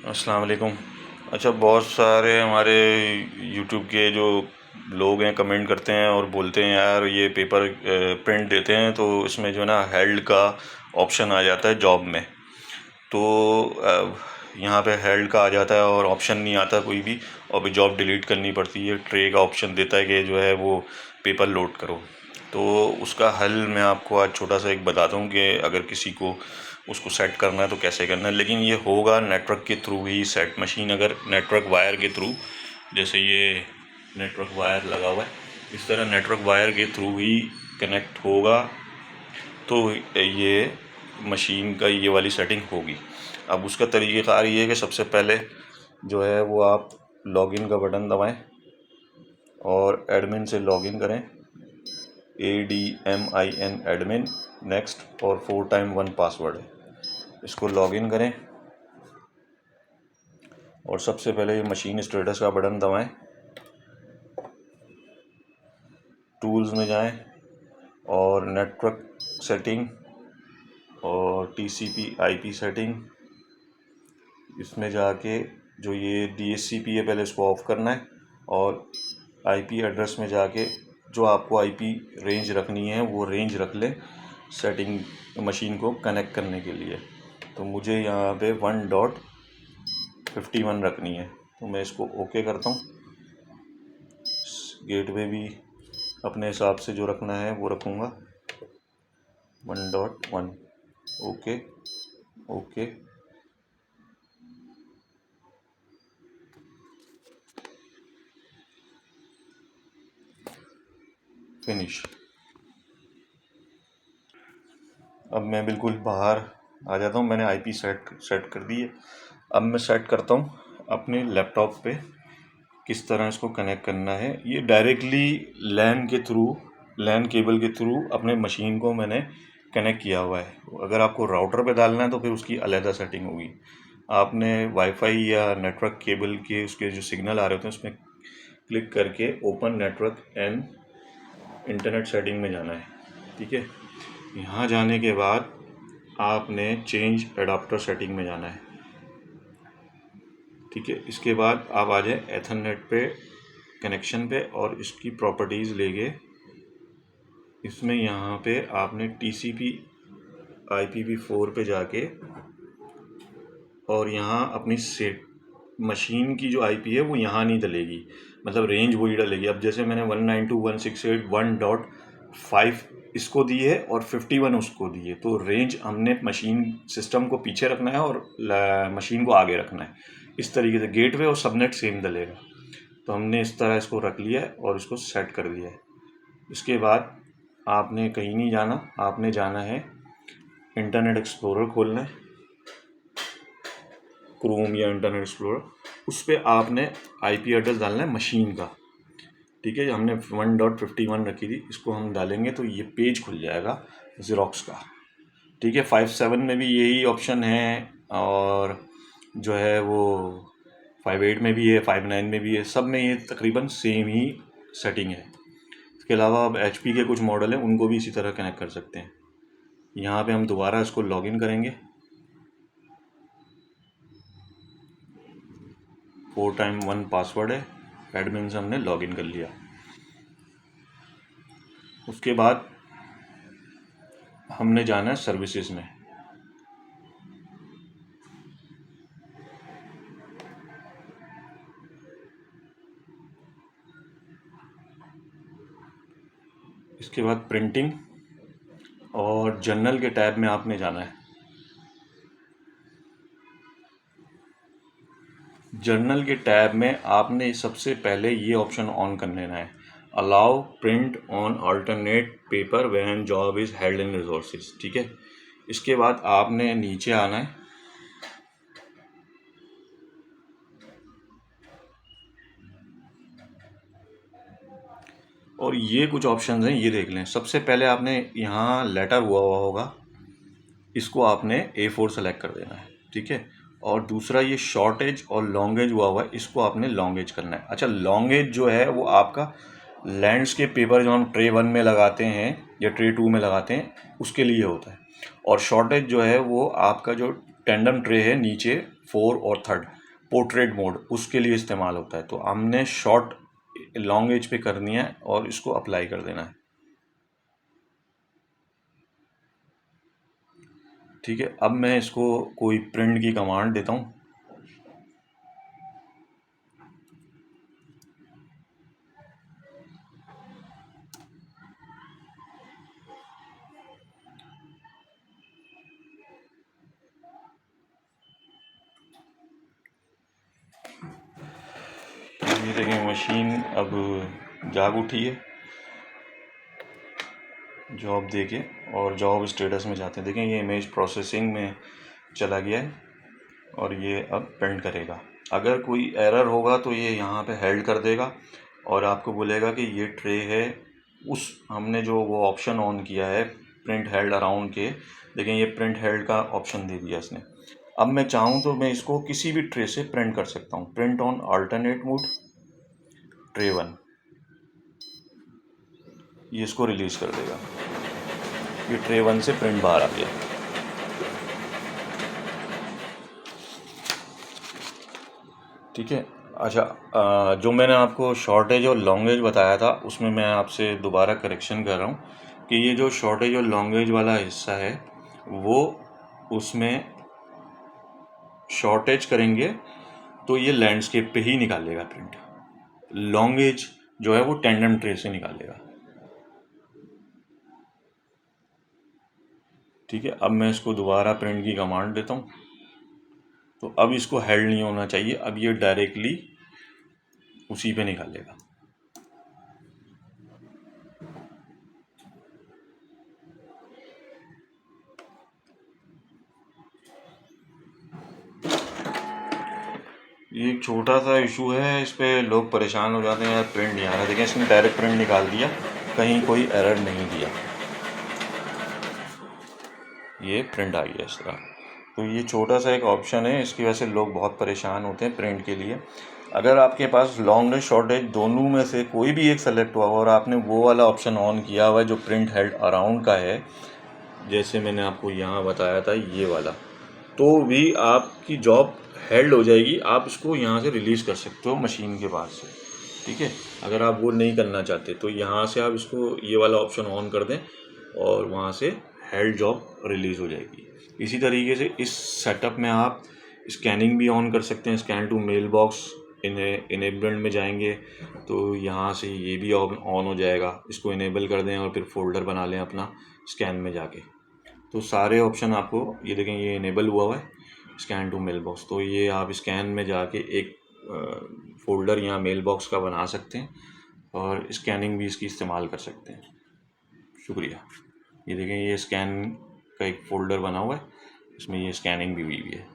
अस्सलाम वालेकुम। अच्छा, बहुत सारे हमारे यूट्यूब के जो लोग हैं कमेंट करते हैं और बोलते हैं यार ये पेपर प्रिंट देते हैं तो इसमें जो है ना हेल्ड का ऑप्शन आ जाता है जॉब में। तो यहाँ पे हेल्ड का आ जाता है और ऑप्शन नहीं आता कोई भी, और भी जॉब डिलीट करनी पड़ती है। ट्रे का ऑप्शन देता है कि जो है वो पेपर लोड करो। तो उसका हल मैं आपको आज छोटा सा एक बताता हूँ कि अगर किसी को उसको सेट करना है तो कैसे करना है। लेकिन ये होगा नेटवर्क के थ्रू ही सेट। मशीन अगर नेटवर्क वायर के थ्रू, जैसे ये नेटवर्क वायर लगा हुआ है, इस तरह नेटवर्क वायर के थ्रू ही कनेक्ट होगा तो ये मशीन का ये वाली सेटिंग होगी। अब उसका तरीक़ेकार ये है कि सबसे पहले जो है वो आप लॉगिन का बटन दबाएं और एडमिन से लॉगिन करें, ADMIN एडमिन, नेक्स्ट और 4 टाइम 1 पासवर्ड है, इसको लॉगिन करें। और सबसे पहले ये मशीन स्टेटस का बटन दबाएं, टूल्स में जाएं और नेटवर्क सेटिंग और TCP IP सेटिंग, इसमें जाके जो ये DHCP है पहले इसको ऑफ़ करना है और IP एड्रेस में जाके जो आपको IP रेंज रखनी है वो रेंज रख लें सेटिंग मशीन को कनेक्ट करने के लिए। तो मुझे यहाँ पे 1.51 रखनी है, तो मैं इसको ओके करता हूँ। गेटवे भी अपने हिसाब से जो रखना है वो रखूँगा 1.1। Okay okay, finish. अब मैं बिल्कुल बाहर आ जाता हूँ, मैंने IP सेट कर दी है। अब मैं सेट करता हूँ अपने लैपटॉप पे किस तरह इसको कनेक्ट करना है। ये डायरेक्टली लैन केबल के थ्रू अपने मशीन को मैंने कनेक्ट किया हुआ है। अगर आपको राउटर पे डालना है तो फिर उसकी अलग सेटिंग होगी। आपने वाईफाई या नेटवर्क केबल के उसके जो सिग्नल आ रहे होते हैं उसमें क्लिक करके open network and internet setting में जाना है। ठीक है, यहाँ जाने के बाद आपने चेंज एडाप्टर सेटिंग में जाना है। ठीक है, इसके बाद आप आ जाए एथरनेट पे कनेक्शन पे और इसकी प्रॉपर्टीज़ लेके इसमें यहाँ पे आपने TCP IPv4 पे जाके और यहाँ अपनी सेट मशीन की जो IP है वो यहाँ नहीं डलेगी, मतलब रेंज वही डलेगी। अब जैसे मैंने 192.168.1.5 इसको दी है और 51 उसको दी है, तो रेंज हमने मशीन सिस्टम को पीछे रखना है और मशीन को आगे रखना है। इस तरीके से गेटवे और सबनेट सेम डलेगा। तो हमने इस तरह इसको रख लिया है और इसको सेट कर दिया है। इसके बाद आपने कहीं नहीं जाना, आपने जाना है इंटरनेट एक्सप्लोरर खोलना है, क्रोम या इंटरनेट एक्सप्लोरर। उस पर आपने IP एड्रेस डालना है मशीन का। ठीक है, हमने 1.51 रखी थी, इसको हम डालेंगे तो ये पेज खुल जाएगा ज़ेरॉक्स का। ठीक है, 57 में भी यही ऑप्शन है और जो है वो 58 में भी है, 59 में भी है, सब में ये तकरीबन सेम ही सेटिंग है। इसके अलावा अब HP के कुछ मॉडल हैं उनको भी इसी तरह कनेक्ट कर सकते हैं। यहाँ पे हम दोबारा इसको लॉगिन करेंगे, 4 टाइम 1 पासवर्ड है, एडमिन से हमने लॉगिन कर लिया। उसके बाद हमने जाना है सर्विसेज में। इसके बाद प्रिंटिंग और जर्नल के टैब में आपने जाना है। जर्नल के टैब में आपने सबसे पहले ये ऑप्शन ऑन कर लेना है, allow print on alternate paper when job is held in resources. ठीक है, इसके बाद आपने नीचे आना है और ये कुछ ऑप्शंस हैं, ये देख लें। सबसे पहले आपने यहाँ लेटर हुआ होगा, इसको आपने A4 सेलेक्ट कर देना है। ठीक है, और दूसरा ये शॉर्टेज और लॉन्गेज हुआ है, इसको आपने लॉन्गेज करना है। अच्छा, लॉन्गेज जो है वो आपका लैंडस्केप पेपर जो हम ट्रे 1 में लगाते हैं या ट्रे 2 में लगाते हैं उसके लिए होता है, और शॉर्टेज जो है वो आपका जो टेंडम ट्रे है नीचे 4 और 3rd पोर्ट्रेट मोड, उसके लिए इस्तेमाल होता है। तो हमने शॉर्ट लॉन्ग एज पे करनी है और इसको अप्लाई कर देना है। ठीक है, अब मैं इसको कोई प्रिंट की कमांड देता हूँ। ये देखिए मशीन अब जाग उठी है जॉब देके, और जॉब स्टेटस में जाते हैं। देखें ये इमेज प्रोसेसिंग में चला गया है और ये अब प्रिंट करेगा। अगर कोई एरर होगा तो ये यहाँ पे हेल्ड कर देगा और आपको बोलेगा कि ये ट्रे है उस हमने जो वो ऑप्शन ऑन किया है प्रिंट हेल्ड अराउंड के। देखें ये प्रिंट हेल्ड का ऑप्शन दे दिया इसने। अब मैं चाहूँ तो मैं इसको किसी भी ट्रे से प्रिंट कर सकता हूँ। Print on alternate mode tray 1, ये इसको रिलीज़ कर देगा। ये ट्रे 1 से प्रिंट बाहर आ गया। ठीक है। अच्छा, जो मैंने आपको शॉर्टेज और लॉन्गेज बताया था उसमें मैं आपसे दोबारा करेक्शन कर रहा हूँ कि ये जो शॉर्टेज और लॉन्गेज वाला हिस्सा है वो उसमें शॉर्टेज करेंगे तो ये लैंडस्केप पे ही निकालेगा प्रिंट। लॉन्गेज जो है वो टेंडम ट्रे से निकालेगा। ठीक है, अब मैं इसको दोबारा प्रिंट की कमांड देता हूँ। तो अब इसको हेल्ड नहीं होना चाहिए, अब ये डायरेक्टली उसी पे निकालेगा। ये एक छोटा सा इशू है, इस पे लोग परेशान हो जाते हैं यार प्रिंट नहीं आ रहा। देखिए इसने डायरेक्ट प्रिंट निकाल दिया, कहीं कोई एरर नहीं दिया, ये प्रिंट आ गया इस तरह। तो ये छोटा सा एक ऑप्शन है, इसकी वजह से लोग बहुत परेशान होते हैं प्रिंट के लिए। अगर आपके पास लॉन्ग एज शॉर्ट एज दोनों में से कोई भी एक सेलेक्ट हुआ और आपने वो वाला ऑप्शन ऑन किया हुआ है जो प्रिंट हेल्ड अराउंड का है, जैसे मैंने आपको यहाँ बताया था ये वाला, तो भी आपकी जॉब हेल्ड हो जाएगी। आप इसको यहाँ से रिलीज़ कर सकते हो मशीन के पास से। ठीक है, अगर आप वो नहीं करना चाहते तो यहाँ से आप इसको ये वाला ऑप्शन ऑन कर दें और वहाँ से हेल्ड जॉब रिलीज़ हो जाएगी। इसी तरीके से इस सेटअप में आप स्कैनिंग भी ऑन कर सकते हैं। Scan to mailbox enabled में जाएंगे तो यहाँ से ये भी ऑन हो जाएगा। इसको इनेबल कर दें और फिर फोल्डर बना लें अपना स्कैन में जाके, तो सारे ऑप्शन आपको ये देखें ये इनेबल हुआ है स्कैन टू मेल बॉक्स। तो ये आप स्कैन में जाके एक फ़ोल्डर यहाँ मेल बॉक्स का बना सकते हैं और स्कैनिंग भी इसकी इस्तेमाल कर सकते हैं। शुक्रिया। ये देखें ये स्कैन का एक फ़ोल्डर बना हुआ है, इसमें ये स्कैनिंग भी हुई है।